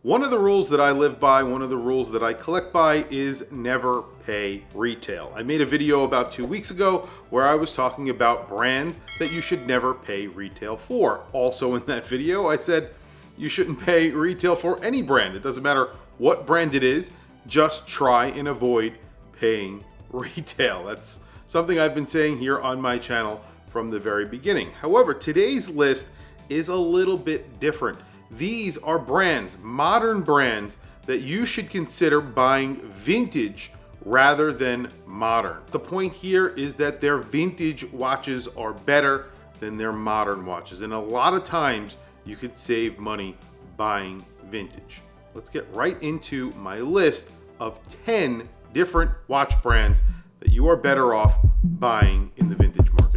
One of the rules that I live by, one of the rules that I collect by is never pay retail. I made a video about 2 weeks ago where I was talking about brands that you should never pay retail for. Also in that video, I said you shouldn't pay retail for any brand. It doesn't matter what brand it is, just try and avoid paying retail. That's something I've been saying here on my channel from the very beginning. However, today's list is a little bit different. These are brands, modern brands, that you should consider buying vintage rather than modern. The point here is that their vintage watches are better than their modern watches, and a lot of times you could save money buying vintage. Let's get right into my list of 10 different watch brands that you are better off buying in the vintage market.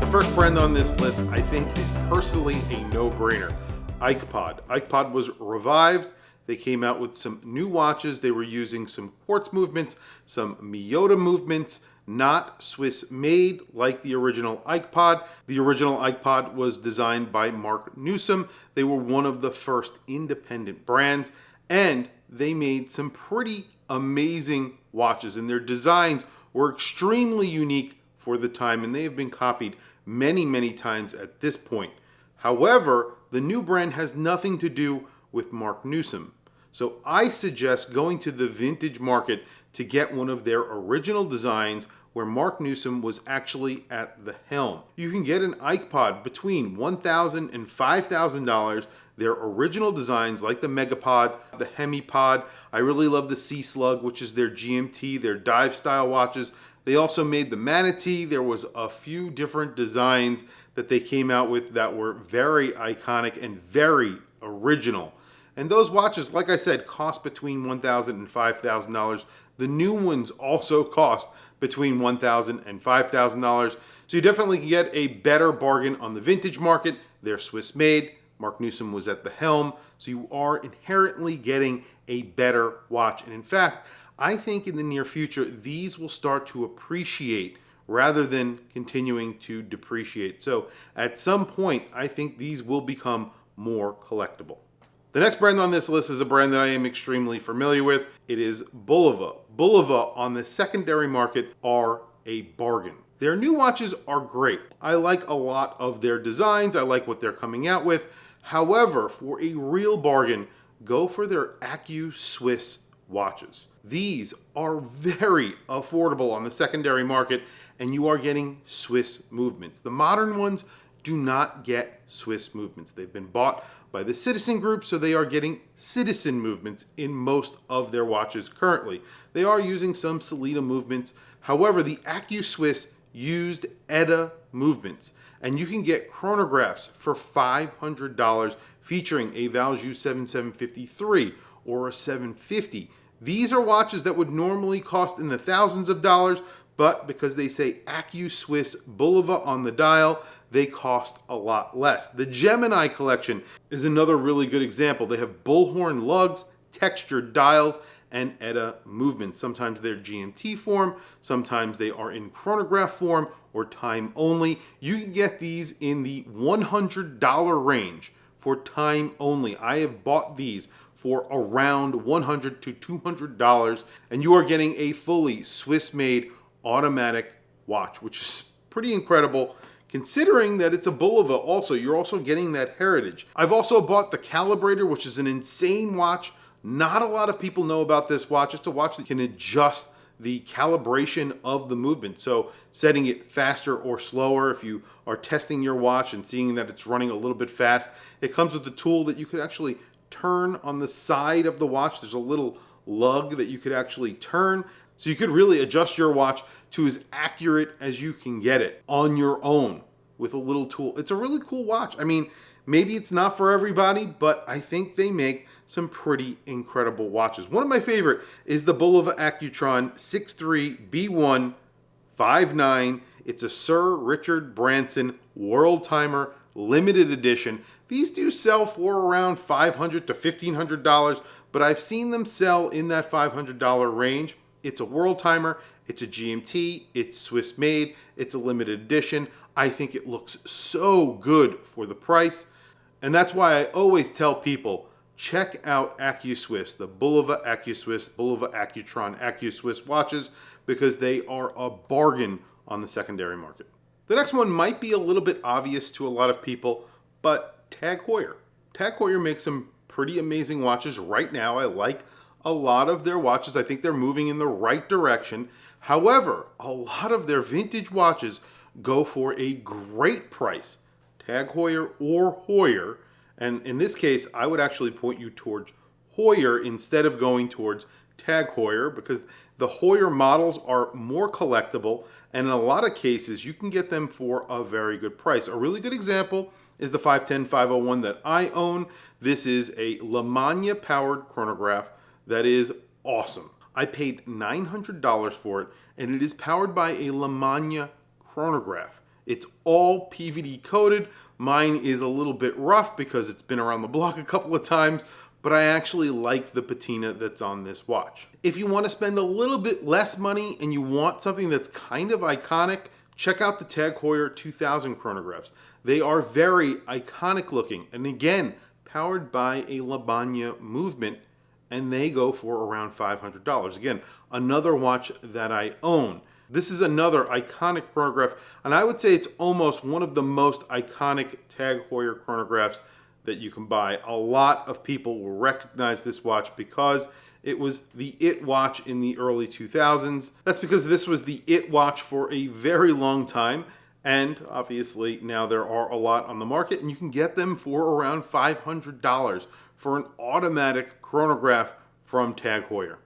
The first brand on this list, I think, is personally a no-brainer. Ikepod. Ikepod was revived. They came out with some new watches. They were using some quartz movements, some Miyota movements, not Swiss made like the original Ikepod. The original Ikepod was designed by Mark Newsom. They were one of the first independent brands, and they made some pretty amazing watches, and their designs were extremely unique for the time, and they have been copied many times at this point. However, the new brand has nothing to do with Mark Newsom. So I suggest going to the vintage market to get one of their original designs where Mark Newsom was actually at the helm. You can get an Ikepod between $1,000 and $5,000. Their original designs like the Megapod, the Hemipod. I really love the Sea Slug, which is their GMT, their dive style watches. They also made the Manatee. There was a few different designs that they came out with that were very iconic and very original. And those watches, like I said, cost between $1,000 and $5,000. The new ones also cost between $1,000 and $5,000. So you definitely can get a better bargain on the vintage market. They're Swiss made. Mark Newsom was at the helm. So you are inherently getting a better watch. And in fact, I think in the near future, these will start to appreciate rather than continuing to depreciate. So at some point, I think these will become more collectible. The next brand on this list is a brand that I am extremely familiar with. It is Bulova. Bulova on the secondary market are a bargain. Their new watches are great. I like a lot of their designs. I like what they're coming out with. However, for a real bargain, go for their Swiss watches. These are very affordable on the secondary market, and you are getting Swiss movements. The modern ones do not get Swiss movements. They've been bought by the Citizen Group, so they are getting Citizen movements in most of their watches currently. They are using some Sellita movements. However, the Swiss used ETA movements, and you can get chronographs for $500 featuring a Valjoux 7753 or a 750. These are watches that would normally cost in the thousands of dollars, but because they say Swiss Bulova on the dial, they cost a lot less. The Gemini collection is another really good example. They have bullhorn lugs, textured dials, and ETA movements. Sometimes they're GMT form, sometimes they are in chronograph form or time only. You can get these in the $100 range for time only. I have bought these for around $100 to $200, and you are getting a fully Swiss-made automatic watch, which is pretty incredible considering that it's a Bulova also. You're also getting that heritage. I've also bought the Calibrator, which is an insane watch. Not a lot of people know about this watch. It's a watch that can adjust the calibration of the movement. So setting it faster or slower if you are testing your watch and seeing that it's running a little bit fast. It comes with a tool that you could actually turn on the side of the watch. There's a little lug that you could actually turn. So you could really adjust your watch to as accurate as you can get it on your own with a little tool. It's a really cool watch. I mean, maybe it's not for everybody, but I think they make some pretty incredible watches. One of my favorite is the Bulova Accutron 63B159. It's a Sir Richard Branson World Timer limited edition. These do sell for around $500 to $1,500, but I've seen them sell in that $500 range. It's a world timer, it's a GMT, it's Swiss made, it's a limited edition. I think it looks so good for the price. And that's why I always tell people, check out AccuSwiss, the Bulova AccuSwiss, Bulova Accutron AccuSwiss watches, because they are a bargain on the secondary market. The next one might be a little bit obvious to a lot of people, but TAG Heuer. TAG Heuer makes some pretty amazing watches right now. I like a lot of their watches. I think they're moving in the right direction. However, a lot of their vintage watches go for a great price. TAG Heuer or Heuer. And in this case, I would actually point you towards Heuer instead of going towards TAG Heuer, because the Heuer models are more collectible, and in a lot of cases, you can get them for a very good price. A really good example is the 510-501 that I own. This is a Lemania powered chronograph that is awesome. I paid $900 for it, and it is powered by a Lemania chronograph. It's all PVD coated. Mine is a little bit rough because it's been around the block a couple of times, but I actually like the patina that's on this watch. If you want to spend a little bit less money and you want something that's kind of iconic, check out the TAG Heuer 2000 chronographs. They are very iconic looking, and again, powered by a Lemania movement, and they go for around $500. Again, another watch that I own. This is another iconic chronograph, and I would say it's almost one of the most iconic TAG Heuer chronographs that you can buy. A lot of people will recognize this watch because it was the it watch in the early 2000s. That's because this was the it watch for a very long time, and obviously now there are a lot on the market, and you can get them for around $500 for an automatic chronograph from TAG Heuer.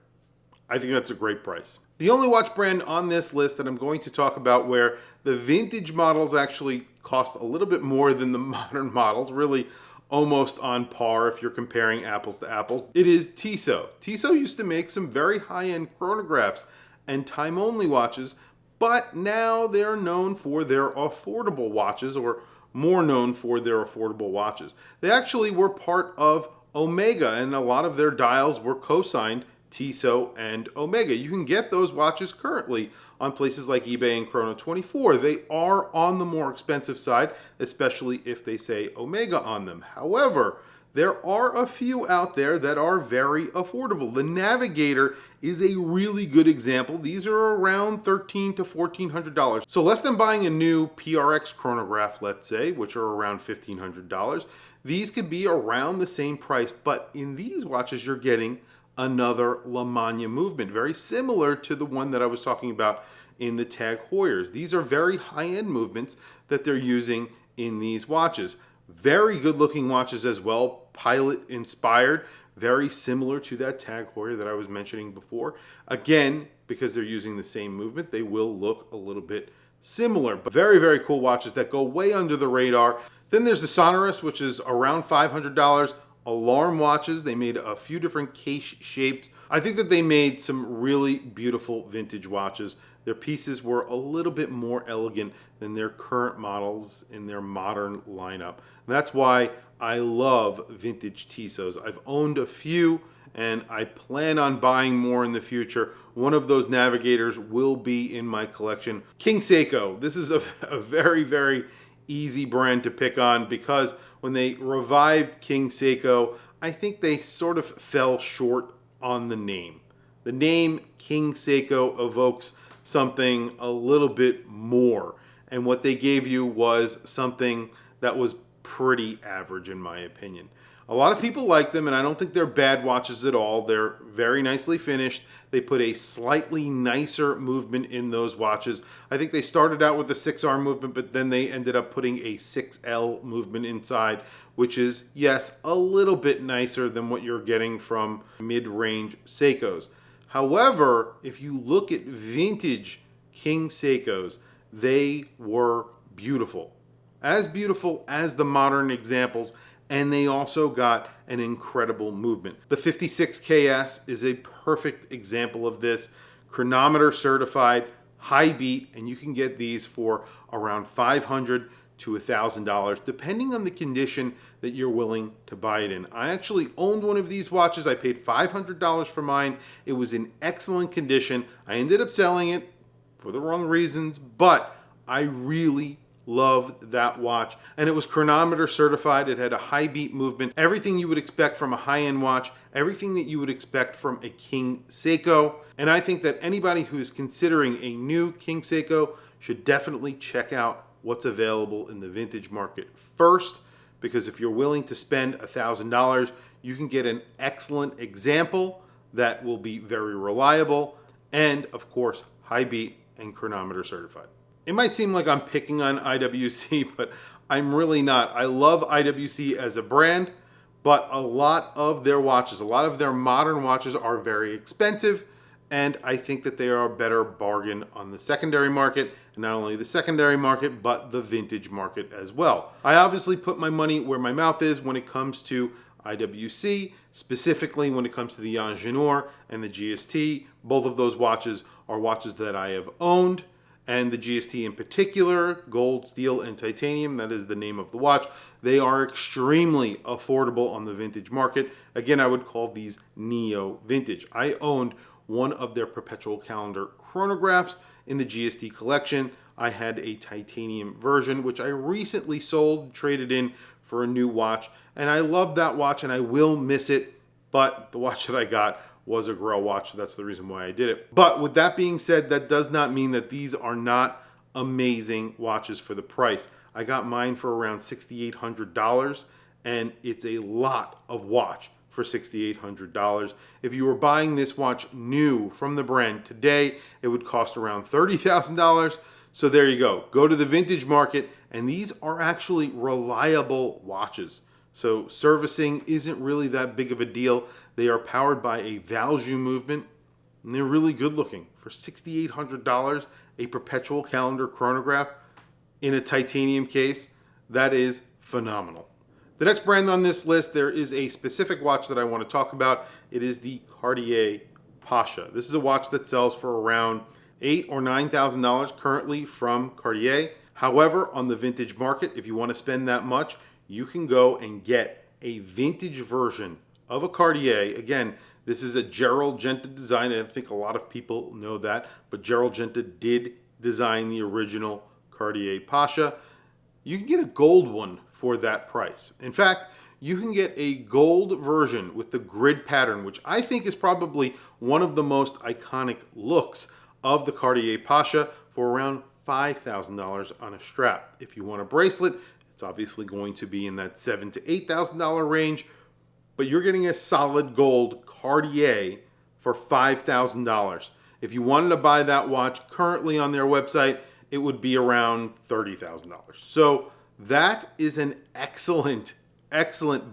I think that's a great price. The only watch brand on this list that I'm going to talk about where the vintage models actually cost a little bit more than the modern models, really almost on par if you're comparing apples to apples, it is Tissot. Tissot used to make some very high-end chronographs and time-only watches, but now they're known for their affordable watches, or more known for their affordable watches. They actually were part of Omega, and a lot of their dials were co-signed Tissot and Omega. You can get those watches currently on places like eBay and Chrono24. They are on the more expensive side, especially if they say Omega on them. However, there are a few out there that are very affordable. The Navigator is a really good example. These are around $1,300 to $1,400. So less than buying a new PRX chronograph, let's say, which are around $1,500. These could be around the same price, but in these watches, you're getting another Lemania movement, very similar to the one that I was talking about in the TAG Heuers. These are very high-end movements that they're using in these watches. Very good looking watches as well, pilot inspired, very similar to that TAG Heuer that I was mentioning before. Again, because they're using the same movement, they will look a little bit similar, but very, very cool watches that go way under the radar. Then there's the Sonorous, which is around $500. Alarm watches, they made a few different case shapes. I think that they made some really beautiful vintage watches. Their pieces were a little bit more elegant than their current models in their modern lineup. And that's why I love vintage Tissots. I've owned a few and I plan on buying more in the future. One of those Navigators will be in my collection. King Seiko, this is a very, very easy brand to pick on because when they revived King Seiko, I think they sort of fell short on the name. The name King Seiko evokes something a little bit more, and what they gave you was something that was pretty average in my opinion. A lot of people like them, and I don't think they're bad watches at all. They're very nicely finished. They put a slightly nicer movement in those watches. I think they started out with a 6R movement, but then they ended up putting a 6L movement inside, which is, yes, a little bit nicer than what you're getting from mid-range Seikos. However, if you look at vintage King Seikos, they were beautiful. As beautiful as the modern examples, and they also got an incredible movement. The 56KS is a perfect example of this. Chronometer certified, high beat, and you can get these for around $500 to $1,000, depending on the condition that you're willing to buy it in. I actually owned one of these watches. I paid $500 for mine. It was in excellent condition. I ended up selling it for the wrong reasons, but I really loved that watch. And it was chronometer certified. It had a high beat movement, everything you would expect from a high-end watch, everything that you would expect from a King Seiko. And I think that anybody who is considering a new King Seiko should definitely check out what's available in the vintage market first, because if you're willing to spend $1,000, you can get an excellent example that will be very reliable and, of course, high beat and chronometer certified. It might seem like I'm picking on IWC, but I'm really not. I love IWC as a brand, but a lot of their watches, a lot of their modern watches are very expensive, and I think that they are a better bargain on the secondary market, and not only the secondary market, but the vintage market as well. I obviously put my money where my mouth is when it comes to IWC, specifically when it comes to the Ingenieur and the GST. Both of those watches are watches that I have owned, and the GST in particular, gold, steel, and titanium, that is the name of the watch. They are extremely affordable on the vintage market. Again, I would call these neo vintage. I owned one of their perpetual calendar chronographs in the GST collection. I had a titanium version, which I recently sold, traded in for a new watch, and I love that watch and I will miss it, but the watch that I got was a Grail watch, so that's the reason why I did it. But with that being said, that does not mean that these are not amazing watches for the price. I got mine for around $6,800, and it's a lot of watch for $6,800. If you were buying this watch new from the brand today, it would cost around $30,000. So there you go. Go to the vintage market, and these are actually reliable watches. So servicing isn't really that big of a deal. They are powered by a Valjoux movement, and they're really good looking. For $6,800, a perpetual calendar chronograph in a titanium case, that is phenomenal. The next brand on this list, there is a specific watch that I want to talk about. It is the Cartier Pasha. This is a watch that sells for around $8,000 or $9,000 currently from Cartier. However, on the vintage market, if you want to spend that much, you can go and get a vintage version of a Cartier. Again, this is a Gerald Genta design. I think a lot of people know that, but Gerald Genta did design the original Cartier Pasha. You can get a gold one for that price. In fact, you can get a gold version with the grid pattern, which I think is probably one of the most iconic looks of the Cartier Pasha, for around $5,000 on a strap. If you want a bracelet, it's obviously going to be in that $7,000 to $8,000 range, but you're getting a solid gold Cartier for $5,000. If you wanted to buy that watch currently on their website, it would be around $30,000. So that is an excellent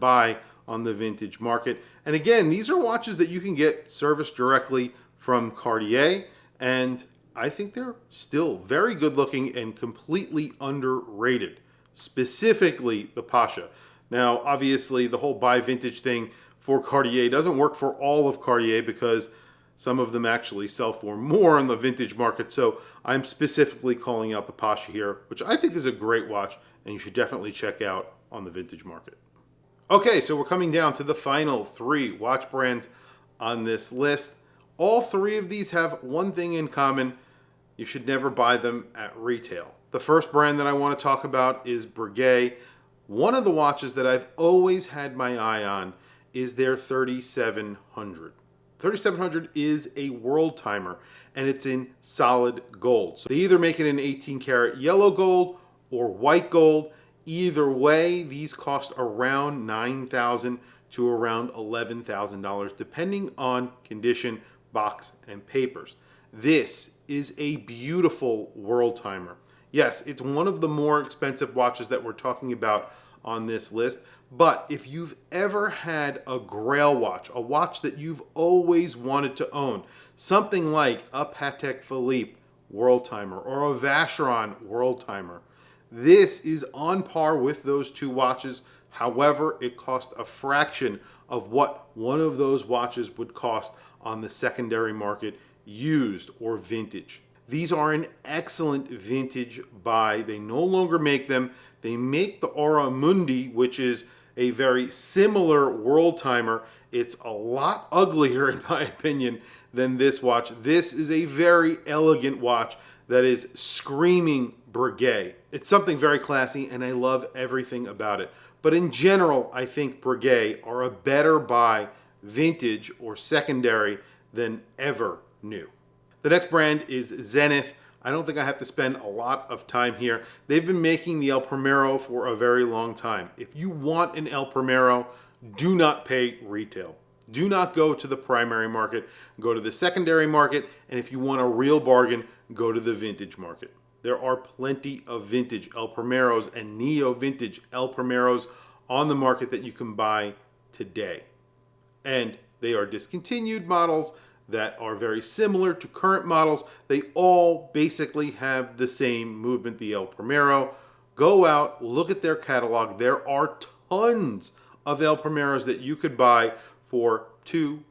buy on the vintage market. And again, these are watches that you can get serviced directly from Cartier, and I think they're still very good looking and completely underrated, specifically the Pasha. Now, obviously, the whole buy vintage thing for Cartier doesn't work for all of Cartier, because some of them actually sell for more on the vintage market. So I'm specifically calling out the Pasha here, which I think is a great watch, and you should definitely check out on the vintage market. Okay, so we're coming down to the final three watch brands on this list. All three of these have one thing in common: you should never buy them at retail. The first brand that I want to talk about is Breguet. One of the watches that I've always had my eye on is their 3700. 3700 is a world timer, and it's in solid gold. So they either make it in 18 karat yellow gold or white gold. Either way, these cost around $9,000 to around $11,000, depending on condition, box, and papers. This is a beautiful world timer. Yes, it's one of the more expensive watches that we're talking about on this list, but if you've ever had a Grail watch, a watch that you've always wanted to own, something like a Patek Philippe world timer or a Vacheron world timer, this is on par with those two watches. However, it costs a fraction of what one of those watches would cost on the secondary market, used or vintage. These are an excellent vintage buy. They no longer make them. They make the Aura Mundi, which is a very similar world timer. It's a lot uglier, in my opinion, than this watch. This is a very elegant watch that is screaming Breguet. It's something very classy and I love everything about it. But in general, I think Breguet are a better buy vintage or secondary than ever new. The next brand is Zenith. I don't think I have to spend a lot of time here. They've been making the El Primero for a very long time. If you want an El Primero, do not pay retail. Do not go to the primary market. Go to the secondary market. And if you want a real bargain, go to the vintage market. There are plenty of vintage El Primeros and neo-vintage El Primeros on the market that you can buy today. And they are discontinued models that are very similar to current models. They all basically have the same movement, the El Primero. Go out, look at their catalog. There are tons of El Primeros that you could buy for $2,000,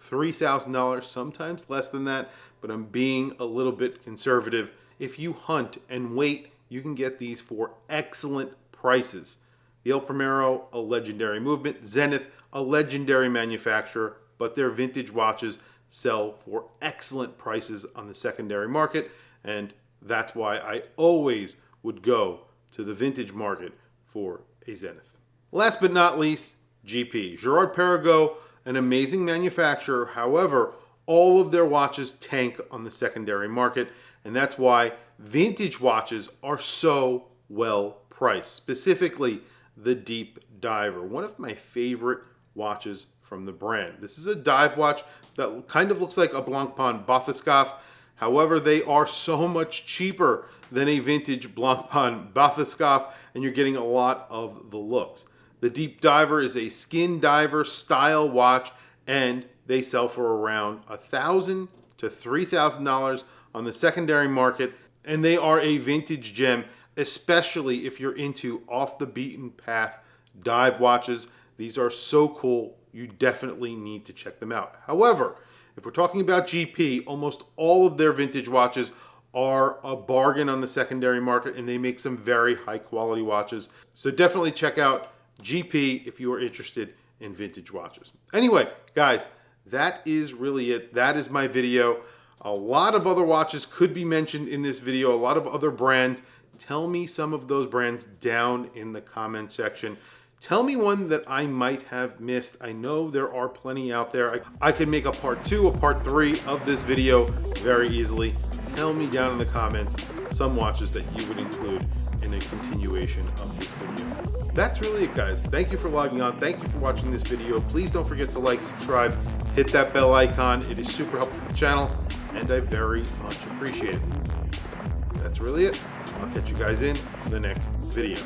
$3,000, sometimes less than that, but I'm being a little bit conservative. If you hunt and wait, you can get these for excellent prices. The El Primero, a legendary movement. Zenith, a legendary manufacturer, but their vintage watches sell for excellent prices on the secondary market, and that's why I always would go to the vintage market for a Zenith. Last but not least, GP. Girard-Perregaux, an amazing manufacturer. However, all of their watches tank on the secondary market, and that's why vintage watches are so well priced. Specifically, the Deep Diver, one of my favorite watches from the brand. This is a dive watch that kind of looks like a Blancpain Bathyscaphe. However, they are so much cheaper than a vintage Blancpain Bathyscaphe, and you're getting a lot of the looks. The Deep Diver is a skin diver style watch, and they sell for around $1,000 to $3,000 on the secondary market, and they are a vintage gem, especially if you're into off the beaten path dive watches. These are so cool. You definitely need to check them out. However, if we're talking about GP, almost all of their vintage watches are a bargain on the secondary market, and they make some very high quality watches. So definitely check out GP if you are interested in vintage watches. Anyway, guys, that is really it. That is my video. A lot of other watches could be mentioned in this video, a lot of other brands. Tell me some of those brands down in the comment section. Tell me one that I might have missed. I know there are plenty out there. I could make a part 2, a part 3 of this video very easily. Tell me down in the comments some watches that you would include in a continuation of this video. That's really it, guys. Thank you for logging on. Thank you for watching this video. Please don't forget to like, subscribe, hit that bell icon. It is super helpful for the channel, and I very much appreciate it. That's really it. I'll catch you guys in the next video.